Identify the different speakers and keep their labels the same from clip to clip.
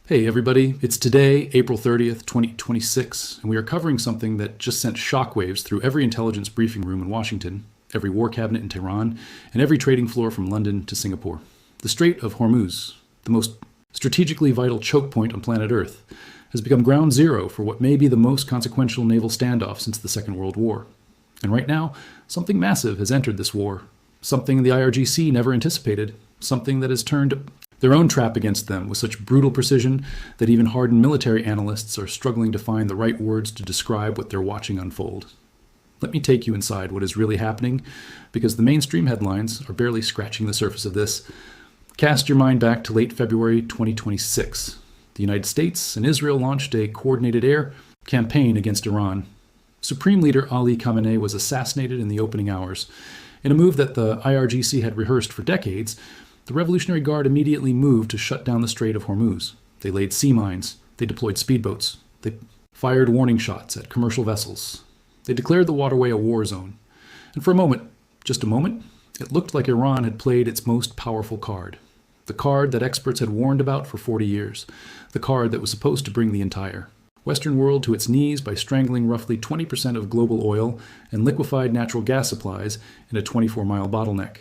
Speaker 1: Hey everybody, it's today, April 30th, 2026, and we are covering something that just sent shockwaves through every intelligence briefing room in Washington, every war cabinet in Tehran, and every trading floor from London to Singapore. The Strait of Hormuz, the most strategically vital choke point on planet Earth, has become ground zero for what may be the most consequential naval standoff since the Second World War. And right now, something massive has entered this war, something the IRGC never anticipated, something that has turned their own trap against them with such brutal precision that even hardened military analysts are struggling to find the right words to describe what they're watching unfold. Let me take you inside what is really happening, because the mainstream headlines are barely scratching the surface of this. Cast your mind back to late February 2026. The United States and Israel launched a coordinated air campaign against Iran. Supreme Leader Ali Khamenei was assassinated in the opening hours. In a move that the IRGC had rehearsed for decades, the Revolutionary Guard immediately moved to shut down the Strait of Hormuz. They laid sea mines. They deployed speedboats. They fired warning shots at commercial vessels. They declared the waterway a war zone. And for a moment, just a moment, it looked like Iran had played its most powerful card. The card that experts had warned about for 40 years. The card that was supposed to bring the entire Western world to its knees by strangling roughly 20% of global oil and liquefied natural gas supplies in a 24-mile bottleneck.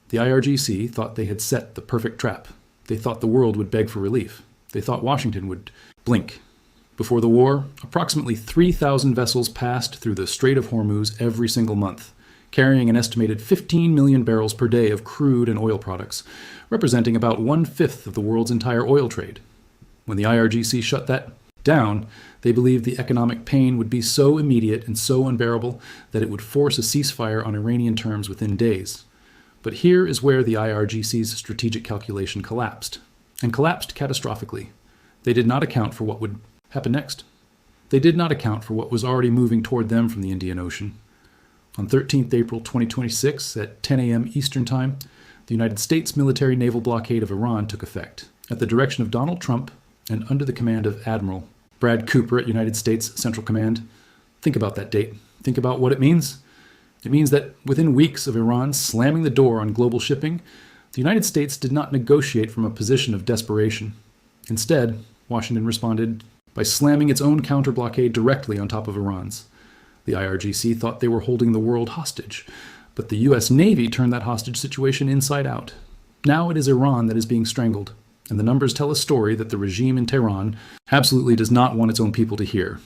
Speaker 1: The IRGC thought they had set the perfect trap. They thought the world would beg for relief. They thought Washington would blink. Before the war, approximately 3,000 vessels passed through the Strait of Hormuz every single month, carrying an estimated 15 million barrels per day of crude and oil products, representing about 1/5 of the world's entire oil trade. When the IRGC shut that down, they believed the economic pain would be so immediate and so unbearable that it would force a ceasefire on Iranian terms within days. But here is where the IRGC's strategic calculation collapsed, and collapsed catastrophically. They did not account for what would happen next. They did not account for what was already moving toward them from the Indian Ocean. On 13th April 2026 at 10 a.m. Eastern Time, the United States military naval blockade of Iran took effect, at the direction of Donald Trump and under the command of Admiral Brad Cooper at United States Central Command. Think about that date. Think about what it means. It means that within weeks of Iran slamming the door on global shipping, the United States did not negotiate from a position of desperation. Instead, Washington responded by slamming its own counter-blockade directly on top of Iran's. The IRGC thought they were holding the world hostage, but the U.S. Navy turned that hostage situation inside out. Now it is Iran that is being strangled, and the numbers tell a story that the regime in Tehran absolutely does not want its own people to hear.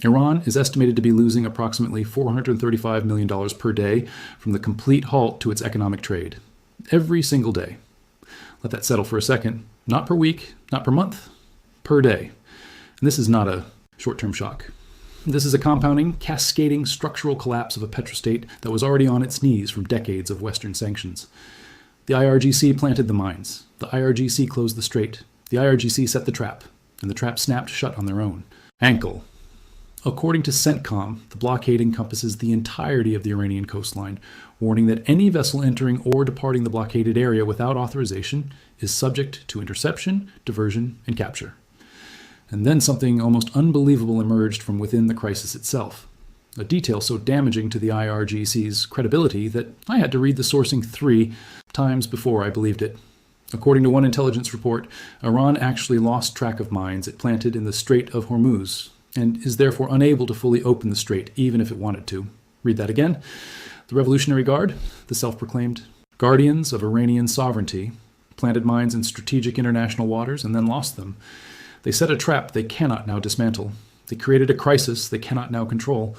Speaker 1: Iran is estimated to be losing approximately $435 million per day from the complete halt to its economic trade. Every single day. Let that settle for a second. Not per week, not per month, per day. And this is not a short-term shock. This is a compounding, cascading structural collapse of a petrostate that was already on its knees from decades of Western sanctions. The IRGC planted the mines. The IRGC closed the strait. The IRGC set the trap, and the trap snapped shut on their own ankle. According to CENTCOM, the blockade encompasses the entirety of the Iranian coastline, warning that any vessel entering or departing the blockaded area without authorization is subject to interception, diversion, and capture. And then something almost unbelievable emerged from within the crisis itself. A detail so damaging to the IRGC's credibility that I had to read the sourcing 3 times before I believed it. According to one intelligence report, Iran actually lost track of mines it planted in the Strait of Hormuz, and is therefore unable to fully open the strait, even if it wanted to. Read that again. The Revolutionary Guard, the self-proclaimed guardians of Iranian sovereignty, planted mines in strategic international waters and then lost them. They set a trap they cannot now dismantle. They created a crisis they cannot now control.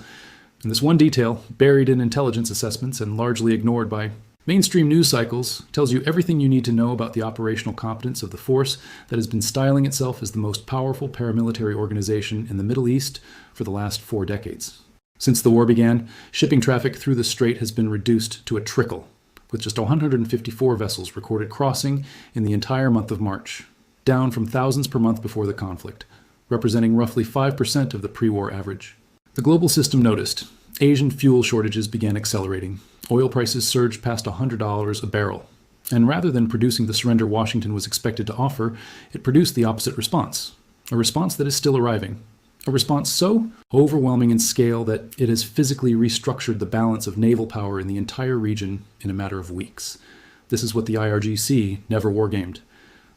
Speaker 1: And this one detail, buried in intelligence assessments and largely ignored by mainstream news cycles, tells you everything you need to know about the operational competence of the force that has been styling itself as the most powerful paramilitary organization in the Middle East for the last 4 decades. Since the war began, shipping traffic through the strait has been reduced to a trickle, with just 154 vessels recorded crossing in the entire month of March, down from thousands per month before the conflict, representing roughly 5% of the pre-war average. The global system noticed. Asian fuel shortages began accelerating. Oil prices surged past $100 a barrel. And rather than producing the surrender Washington was expected to offer, it produced the opposite response. A response that is still arriving. A response so overwhelming in scale that it has physically restructured the balance of naval power in the entire region in a matter of weeks. This is what the IRGC never wargamed.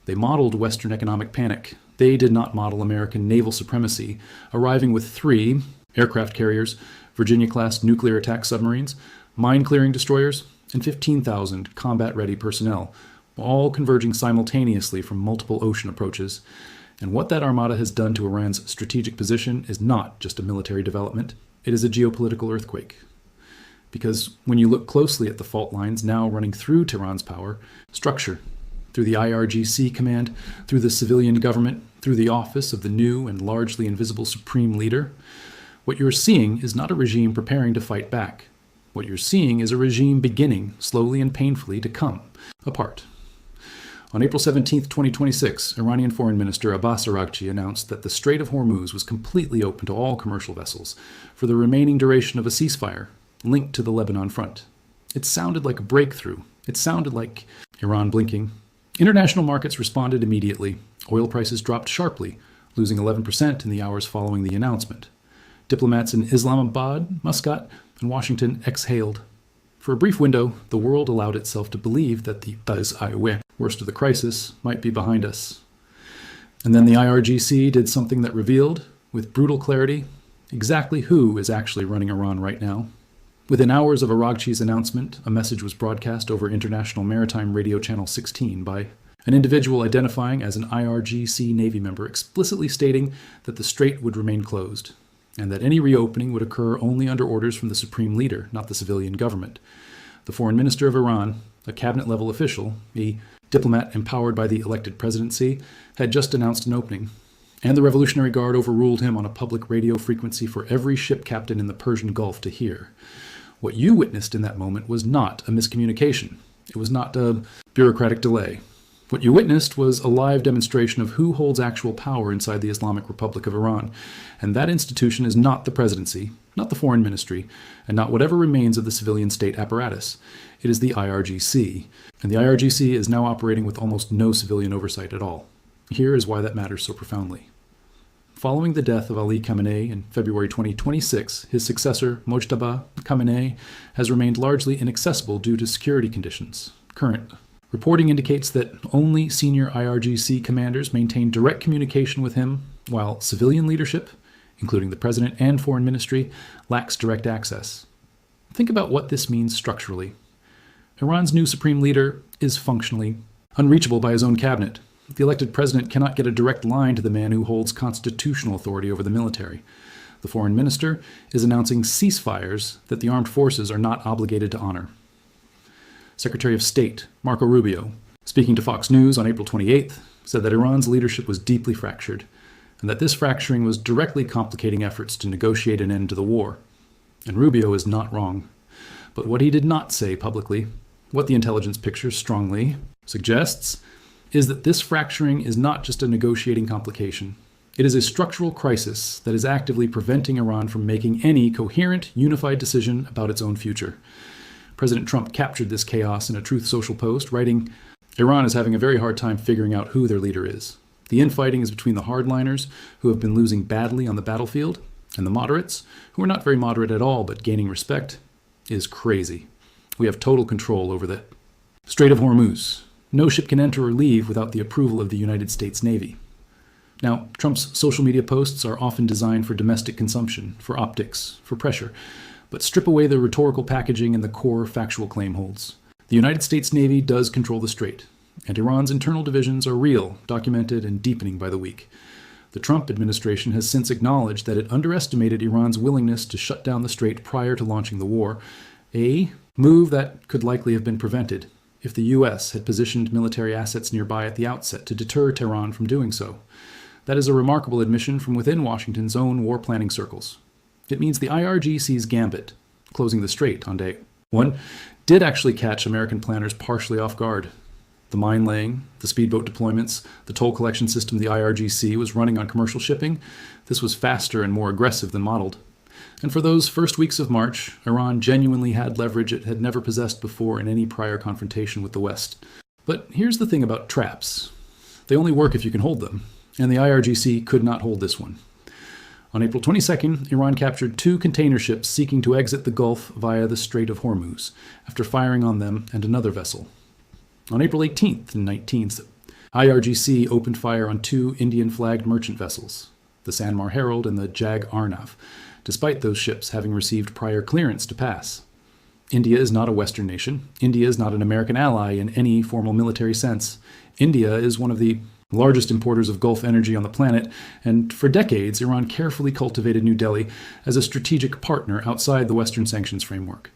Speaker 1: They modeled Western economic panic. They did not model American naval supremacy, arriving with 3 aircraft carriers, Virginia-class nuclear attack submarines, mine-clearing destroyers, and 15,000 combat-ready personnel, all converging simultaneously from multiple ocean approaches. And what that armada has done to Iran's strategic position is not just a military development, it is a geopolitical earthquake. Because when you look closely at the fault lines now running through Tehran's power structure, through the IRGC command, through the civilian government, through the office of the new and largely invisible supreme leader, what you're seeing is not a regime preparing to fight back. What you're seeing is a regime beginning, slowly and painfully, to come apart. On April 17, 2026, Iranian Foreign Minister Abbas Araghchi announced that the Strait of Hormuz was completely open to all commercial vessels for the remaining duration of a ceasefire linked to the Lebanon front. It sounded like a breakthrough. It sounded like Iran blinking. International markets responded immediately. Oil prices dropped sharply, losing 11% in the hours following the announcement. Diplomats in Islamabad, Muscat, and Washington exhaled. For a brief window, the world allowed itself to believe that the worst of the crisis might be behind us. And then the IRGC did something that revealed, with brutal clarity, exactly who is actually running Iran right now. Within hours of Araghchi's announcement, a message was broadcast over International Maritime Radio Channel 16 by an individual identifying as an IRGC Navy member, explicitly stating that the strait would remain closed, and that any reopening would occur only under orders from the supreme leader, not the civilian government. The foreign minister of Iran, a cabinet-level official, a diplomat empowered by the elected presidency, had just announced an opening, and the Revolutionary Guard overruled him on a public radio frequency for every ship captain in the Persian Gulf to hear. What you witnessed in that moment was not a miscommunication. It was not a bureaucratic delay. What you witnessed was a live demonstration of who holds actual power inside the Islamic Republic of Iran. And that institution is not the presidency, not the foreign ministry, and not whatever remains of the civilian state apparatus. It is the IRGC. And the IRGC is now operating with almost no civilian oversight at all. Here is why that matters so profoundly. Following the death of Ali Khamenei in February 2026, his successor, Mojtaba Khamenei, has remained largely inaccessible due to security conditions. Current reporting indicates that only senior IRGC commanders maintain direct communication with him, while civilian leadership, including the president and foreign ministry, lacks direct access. Think about what this means structurally. Iran's new supreme leader is functionally unreachable by his own cabinet. The elected president cannot get a direct line to the man who holds constitutional authority over the military. The foreign minister is announcing ceasefires that the armed forces are not obligated to honor. Secretary of State Marco Rubio, speaking to Fox News on April 28th, said that Iran's leadership was deeply fractured, and that this fracturing was directly complicating efforts to negotiate an end to the war. And Rubio is not wrong. But what he did not say publicly, what the intelligence picture strongly suggests, is that this fracturing is not just a negotiating complication. It is a structural crisis that is actively preventing Iran from making any coherent, unified decision about its own future. President Trump captured this chaos in a Truth Social post, writing, "Iran is having a very hard time figuring out who their leader is. The infighting is between the hardliners, who have been losing badly on the battlefield, and the moderates, who are not very moderate at all but gaining respect, is crazy. We have total control over the Strait of Hormuz. No ship can enter or leave without the approval of the United States Navy." Now, Trump's social media posts are often designed for domestic consumption, for optics, for pressure, but strip away the rhetorical packaging and the core factual claim holds. The United States Navy does control the strait, and Iran's internal divisions are real, documented, and deepening by the week. The Trump administration has since acknowledged that it underestimated Iran's willingness to shut down the strait prior to launching the war, a move that could likely have been prevented if the U.S. had positioned military assets nearby at the outset to deter Tehran from doing so. That is a remarkable admission from within Washington's own war planning circles. It means the IRGC's gambit, closing the strait on day one, did actually catch American planners partially off guard. The mine laying, the speedboat deployments, the toll collection system the IRGC was running on commercial shipping, this was faster and more aggressive than modeled. And for those first weeks of March, Iran genuinely had leverage it had never possessed before in any prior confrontation with the West. But here's the thing about traps. They only work if you can hold them, and the IRGC could not hold this one. On April 22nd, Iran captured 2 container ships seeking to exit the Gulf via the Strait of Hormuz, after firing on them and another vessel. On April 18th and 19th, IRGC opened fire on two Indian-flagged merchant vessels, the Sanmar Herald and the Jag Arnav, despite those ships having received prior clearance to pass. India is not a Western nation. India is not an American ally in any formal military sense. India is one of the largest importers of Gulf energy on the planet, and for decades, Iran carefully cultivated New Delhi as a strategic partner outside the Western sanctions framework.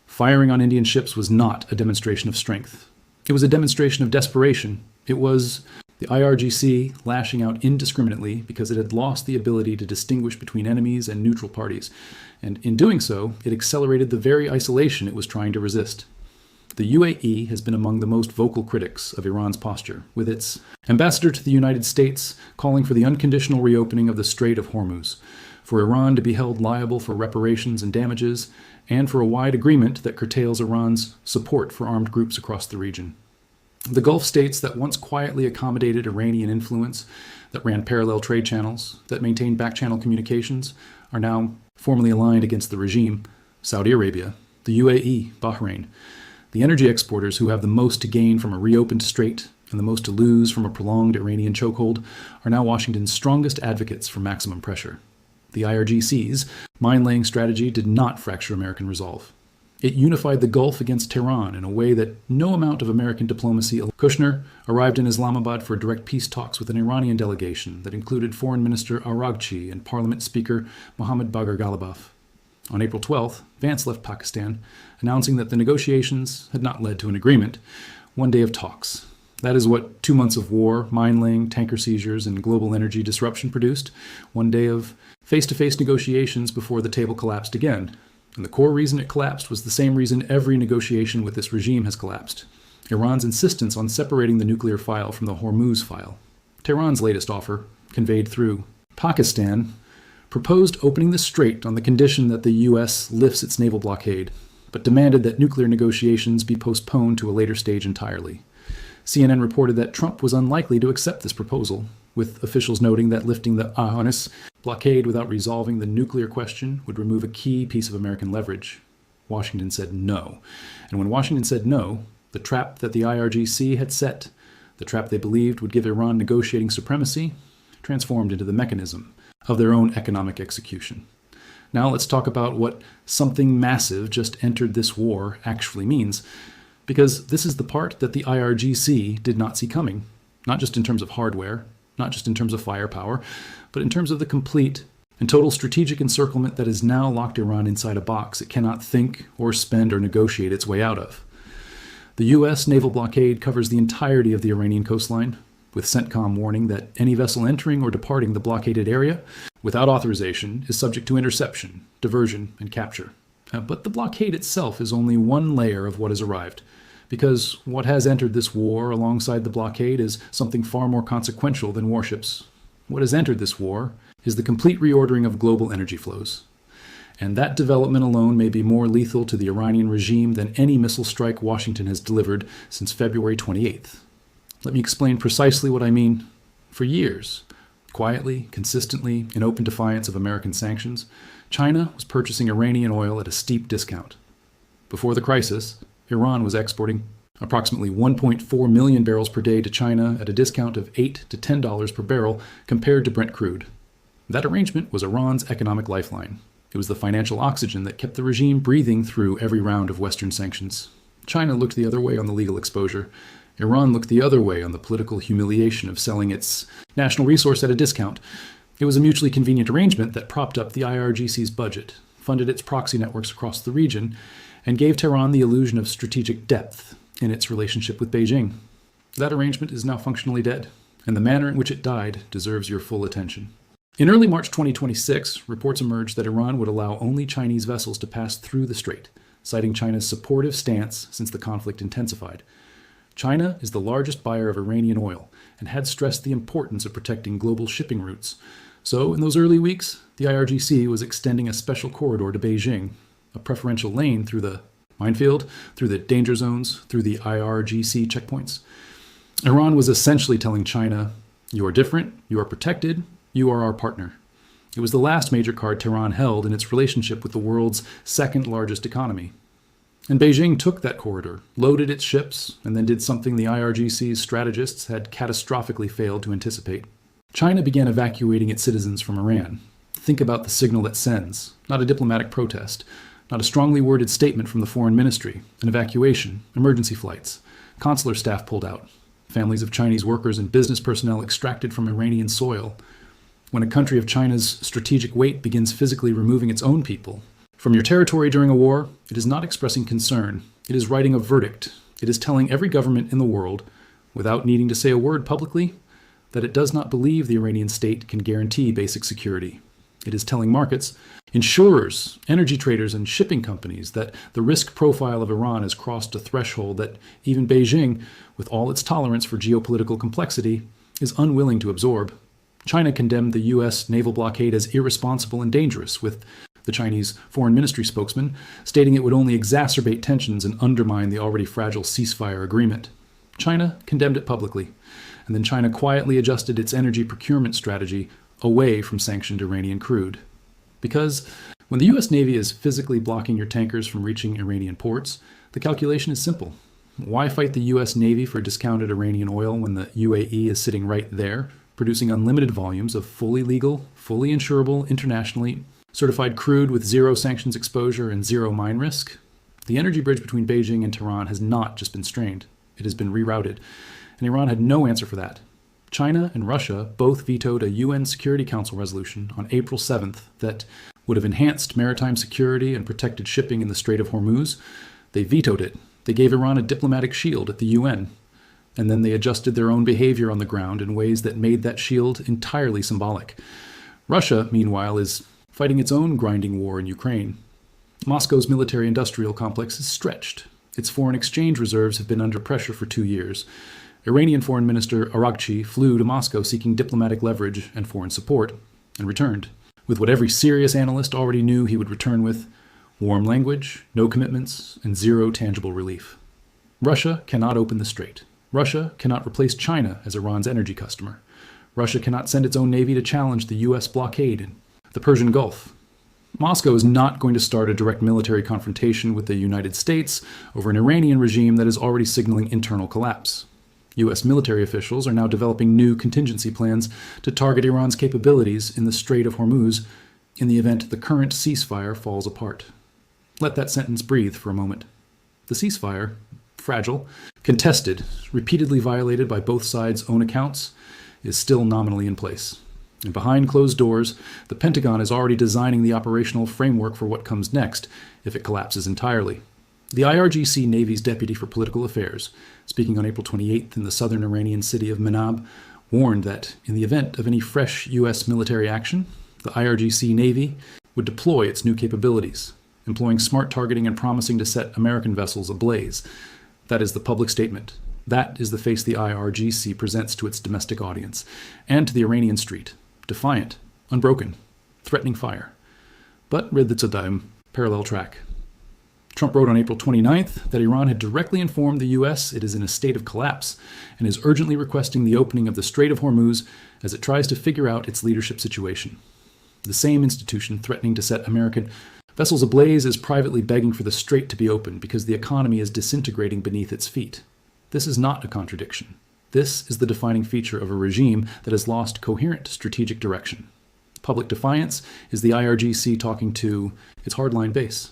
Speaker 1: Firing on Indian ships was not a demonstration of strength. It was a demonstration of desperation. It was the IRGC lashing out indiscriminately because it had lost the ability to distinguish between enemies and neutral parties, and in doing so, it accelerated the very isolation it was trying to resist. The UAE has been among the most vocal critics of Iran's posture, with its ambassador to the United States calling for the unconditional reopening of the Strait of Hormuz, for Iran to be held liable for reparations and damages, and for a wide agreement that curtails Iran's support for armed groups across the region. The Gulf states that once quietly accommodated Iranian influence, that ran parallel trade channels, that maintained back-channel communications, are now formally aligned against the regime. Saudi Arabia, the UAE, Bahrain, the energy exporters who have the most to gain from a reopened strait and the most to lose from a prolonged Iranian chokehold, are now Washington's strongest advocates for maximum pressure. The IRGC's mine-laying strategy did not fracture American resolve. It unified the Gulf against Tehran in a way that no amount of American diplomacy. Kushner arrived in Islamabad for direct peace talks with an Iranian delegation that included Foreign Minister IRGC and Parliament Speaker Mohammad Bagher Ghalibaf. On April 12th, Vance left Pakistan, announcing that the negotiations had not led to an agreement. One day of talks. That is what 2 months of war, mine-laying, tanker seizures, and global energy disruption produced. One day of face-to-face negotiations before the table collapsed again. And the core reason it collapsed was the same reason every negotiation with this regime has collapsed: Iran's insistence on separating the nuclear file from the Hormuz file. Tehran's latest offer, conveyed through Pakistan, proposed opening the strait on the condition that the U.S. lifts its naval blockade, but demanded that nuclear negotiations be postponed to a later stage entirely. CNN reported that Trump was unlikely to accept this proposal, with officials noting that lifting the Ahunus blockade without resolving the nuclear question would remove a key piece of American leverage. Washington said no. And when Washington said no, the trap that the IRGC had set, the trap they believed would give Iran negotiating supremacy, transformed into the mechanism of their own economic execution. Now let's talk about what something massive just entered this war actually means, because this is the part that the IRGC did not see coming, not just in terms of hardware, not just in terms of firepower, but in terms of the complete and total strategic encirclement that has now locked Iran inside a box it cannot think or spend or negotiate its way out of. The U.S. naval blockade covers the entirety of the Iranian coastline, with CENTCOM warning that any vessel entering or departing the blockaded area without authorization is subject to interception, diversion, and capture. But the blockade itself is only one layer of what has arrived, because what has entered this war alongside the blockade is something far more consequential than warships. What has entered this war is the complete reordering of global energy flows. And that development alone may be more lethal to the Iranian regime than any missile strike Washington has delivered since February 28th. Let me explain precisely what I mean. For years, quietly, consistently, in open defiance of American sanctions, China was purchasing Iranian oil at a steep discount. Before the crisis, Iran was exporting approximately 1.4 million barrels per day to China at a discount of $8 to $10 per barrel compared to Brent crude. That arrangement was Iran's economic lifeline. It was the financial oxygen that kept the regime breathing through every round of Western sanctions. China looked the other way on the legal exposure. Iran looked the other way on the political humiliation of selling its national resource at a discount. It was a mutually convenient arrangement that propped up the IRGC's budget, funded its proxy networks across the region, and gave Tehran the illusion of strategic depth in its relationship with Beijing. That arrangement is now functionally dead, and the manner in which it died deserves your full attention. In early March 2026, reports emerged that Iran would allow only Chinese vessels to pass through the strait, citing China's supportive stance since the conflict intensified. China is the largest buyer of Iranian oil and had stressed the importance of protecting global shipping routes. So, in those early weeks, the IRGC was extending a special corridor to Beijing, a preferential lane through the minefield, through the danger zones, through the IRGC checkpoints. Iran was essentially telling China, "You are different, you are protected, you are our partner." It was the last major card Tehran held in its relationship with the world's second largest economy. And Beijing took that corridor, loaded its ships, and then did something the IRGC's strategists had catastrophically failed to anticipate. China began evacuating its citizens from Iran. Think about the signal that sends. Not a diplomatic protest, not a strongly worded statement from the foreign ministry, an evacuation, emergency flights, consular staff pulled out, families of Chinese workers and business personnel extracted from Iranian soil. When a country of China's strategic weight begins physically removing its own people from your territory during a war, it is not expressing concern. It is writing a verdict. It is telling every government in the world, without needing to say a word publicly, that it does not believe the Iranian state can guarantee basic security. It is telling markets, insurers, energy traders, and shipping companies that the risk profile of Iran has crossed a threshold that even Beijing, with all its tolerance for geopolitical complexity, is unwilling to absorb. China condemned the U.S. naval blockade as irresponsible and dangerous, with the Chinese foreign ministry spokesman stating it would only exacerbate tensions and undermine the already fragile ceasefire agreement. China condemned it publicly, and then China quietly adjusted its energy procurement strategy away from sanctioned Iranian crude. Because when the U.S. Navy is physically blocking your tankers from reaching Iranian ports, the calculation is simple. Why fight the U.S. Navy for discounted Iranian oil when the UAE is sitting right there, producing unlimited volumes of fully legal, fully insurable, internationally certified crude with zero sanctions exposure and zero mine risk? The energy bridge between Beijing and Tehran has not just been strained, it has been rerouted, and Iran had no answer for that. China and Russia both vetoed a UN Security Council resolution on April 7th that would have enhanced maritime security and protected shipping in the Strait of Hormuz. They vetoed it. They gave Iran a diplomatic shield at the UN, and then they adjusted their own behavior on the ground in ways that made that shield entirely symbolic. Russia, meanwhile, is fighting its own grinding war in Ukraine. Moscow's military-industrial complex is stretched. Its foreign exchange reserves have been under pressure for 2 years. Iranian Foreign Minister IRGC flew to Moscow seeking diplomatic leverage and foreign support, and returned, with what every serious analyst already knew he would return with: warm language, no commitments, and zero tangible relief. Russia cannot open the strait. Russia cannot replace China as Iran's energy customer. Russia cannot send its own navy to challenge the U.S. blockade in the Persian Gulf. Moscow is not going to start a direct military confrontation with the United States over an Iranian regime that is already signaling internal collapse. U.S. military officials are now developing new contingency plans to target Iran's capabilities in the Strait of Hormuz in the event the current ceasefire falls apart. Let that sentence breathe for a moment. The ceasefire, fragile, contested, repeatedly violated by both sides' own accounts, is still nominally in place. And behind closed doors, the Pentagon is already designing the operational framework for what comes next if it collapses entirely. The IRGC Navy's Deputy for Political Affairs, speaking on April 28th in the southern Iranian city of Manab, warned that in the event of any fresh U.S. military action, the IRGC Navy would deploy its new capabilities, employing smart targeting and promising to set American vessels ablaze. That is the public statement. That is the face the IRGC presents to its domestic audience and to the Iranian street. Defiant, unbroken, threatening fire. But Ridlitz parallel track. Trump wrote on April 29th that Iran had directly informed the U.S. it is in a state of collapse and is urgently requesting the opening of the Strait of Hormuz as it tries to figure out its leadership situation. The same institution threatening to set American vessels ablaze is privately begging for the strait to be opened because the economy is disintegrating beneath its feet. This is not a contradiction. This is the defining feature of a regime that has lost coherent strategic direction. Public defiance is the IRGC talking to its hardline base.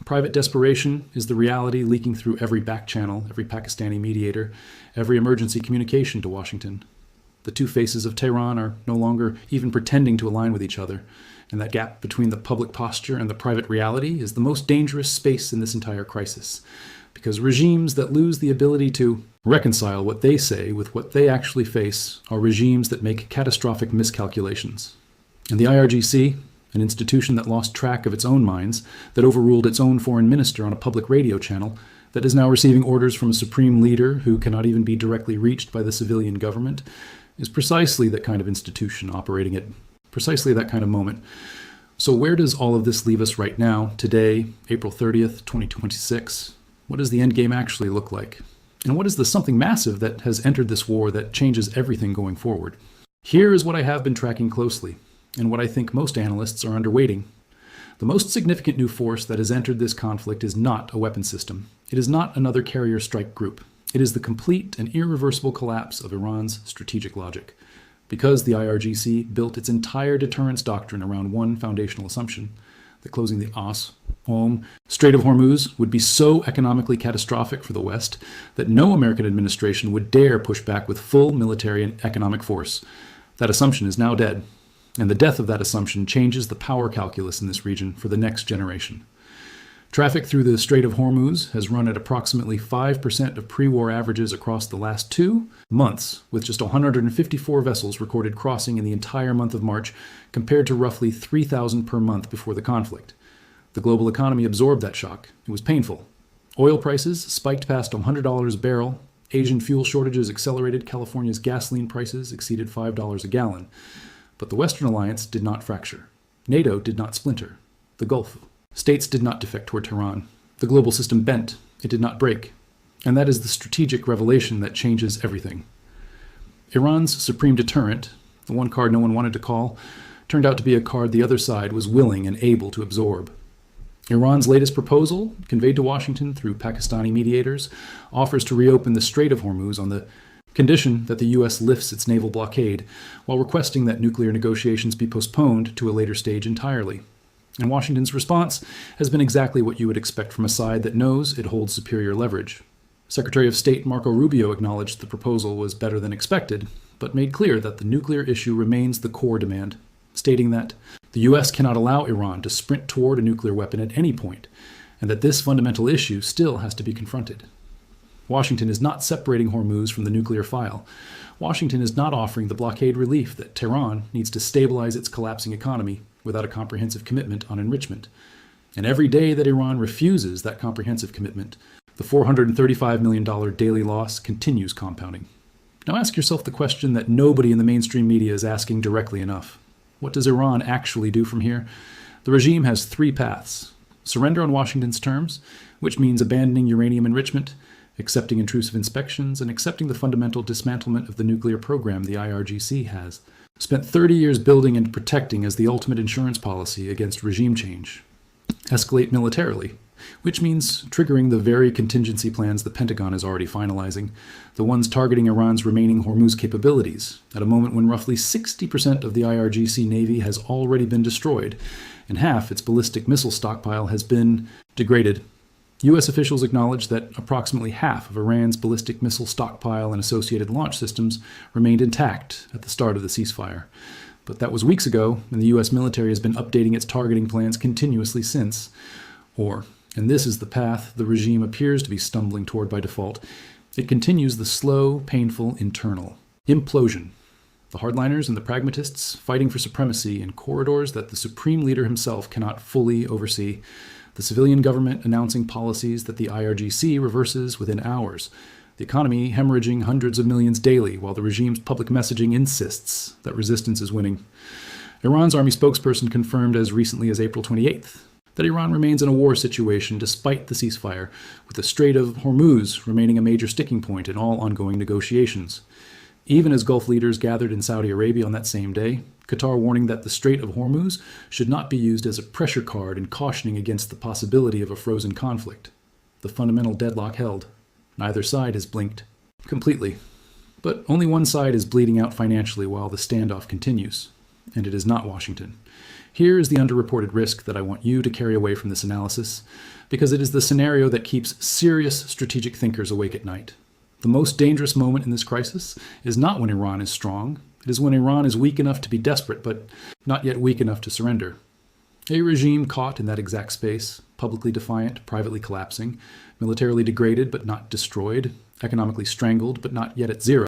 Speaker 1: Private desperation is the reality leaking through every back channel, every Pakistani mediator, every emergency communication to Washington. The two faces of Tehran are no longer even pretending to align with each other, and that gap between the public posture and the private reality is the most dangerous space in this entire crisis, because regimes that lose the ability to reconcile what they say with what they actually face are regimes that make catastrophic miscalculations. And the IRGC, an institution that lost track of its own minds, that overruled its own foreign minister on a public radio channel, that is now receiving orders from a supreme leader who cannot even be directly reached by the civilian government, is precisely that kind of institution operating at precisely that kind of moment. So where does all of this leave us right now, today, April 30th, 2026? What does the end game actually look like? And what is the something massive that has entered this war that changes everything going forward? Here is what I have been tracking closely, and what I think most analysts are underweighting. The most significant new force that has entered this conflict is not a weapon system. It is not another carrier strike group. It is the complete and irreversible collapse of Iran's strategic logic. Because the IRGC built its entire deterrence doctrine around one foundational assumption, that closing the Strait of Hormuz would be so economically catastrophic for the West that no American administration would dare push back with full military and economic force. That assumption is now dead, and the death of that assumption changes the power calculus in this region for the next generation. Traffic through the Strait of Hormuz has run at approximately 5% of pre-war averages across the last 2 months, with just 154 vessels recorded crossing in the entire month of March, compared to roughly 3,000 per month before the conflict. The global economy absorbed that shock. It was painful. Oil prices spiked past $100 a barrel. Asian fuel shortages accelerated. California's gasoline prices exceeded $5 a gallon. But the Western alliance did not fracture. NATO did not splinter. The Gulf states did not defect toward Tehran. The global system bent. It did not break. And that is the strategic revelation that changes everything. Iran's supreme deterrent, the one card no one wanted to call, turned out to be a card the other side was willing and able to absorb. Iran's latest proposal, conveyed to Washington through Pakistani mediators, offers to reopen the Strait of Hormuz on the condition that the U.S. lifts its naval blockade, while requesting that nuclear negotiations be postponed to a later stage entirely. And Washington's response has been exactly what you would expect from a side that knows it holds superior leverage. Secretary of State Marco Rubio acknowledged the proposal was better than expected, but made clear that the nuclear issue remains the core demand, stating that the U.S. cannot allow Iran to sprint toward a nuclear weapon at any point, and that this fundamental issue still has to be confronted. Washington is not separating Hormuz from the nuclear file. Washington is not offering the blockade relief that Tehran needs to stabilize its collapsing economy without a comprehensive commitment on enrichment. And every day that Iran refuses that comprehensive commitment, the $435 million daily loss continues compounding. Now ask yourself the question that nobody in the mainstream media is asking directly enough. What does Iran actually do from here? The regime has 3 paths. Surrender on Washington's terms, which means abandoning uranium enrichment, accepting intrusive inspections, and accepting the fundamental dismantlement of the nuclear program the IRGC has spent 30 years building and protecting as the ultimate insurance policy against regime change. Escalate militarily, which means triggering the very contingency plans the Pentagon is already finalizing, the ones targeting Iran's remaining Hormuz capabilities, at a moment when roughly 60% of the IRGC Navy has already been destroyed, and half its ballistic missile stockpile has been degraded. U.S. officials acknowledged that approximately half of Iran's ballistic missile stockpile and associated launch systems remained intact at the start of the ceasefire. But that was weeks ago, and the U.S. military has been updating its targeting plans continuously since. And this is the path the regime appears to be stumbling toward by default, it continues the slow, painful internal implosion. The hardliners and the pragmatists fighting for supremacy in corridors that the supreme leader himself cannot fully oversee. The civilian government announcing policies that the IRGC reverses within hours. The economy hemorrhaging hundreds of millions daily while the regime's public messaging insists that resistance is winning. Iran's army spokesperson confirmed as recently as April 28th that Iran remains in a war situation despite the ceasefire, with the Strait of Hormuz remaining a major sticking point in all ongoing negotiations. Even as Gulf leaders gathered in Saudi Arabia on that same day, Qatar warning that the Strait of Hormuz should not be used as a pressure card and cautioning against the possibility of a frozen conflict. The fundamental deadlock held. Neither side has blinked completely. But only one side is bleeding out financially while the standoff continues, and it is not Washington. Here is the underreported risk that I want you to carry away from this analysis, because it is the scenario that keeps serious strategic thinkers awake at night. The most dangerous moment in this crisis is not when Iran is strong. It is when Iran is weak enough to be desperate, but not yet weak enough to surrender. A regime caught in that exact space, publicly defiant, privately collapsing, militarily degraded but not destroyed, economically strangled but not yet at zero,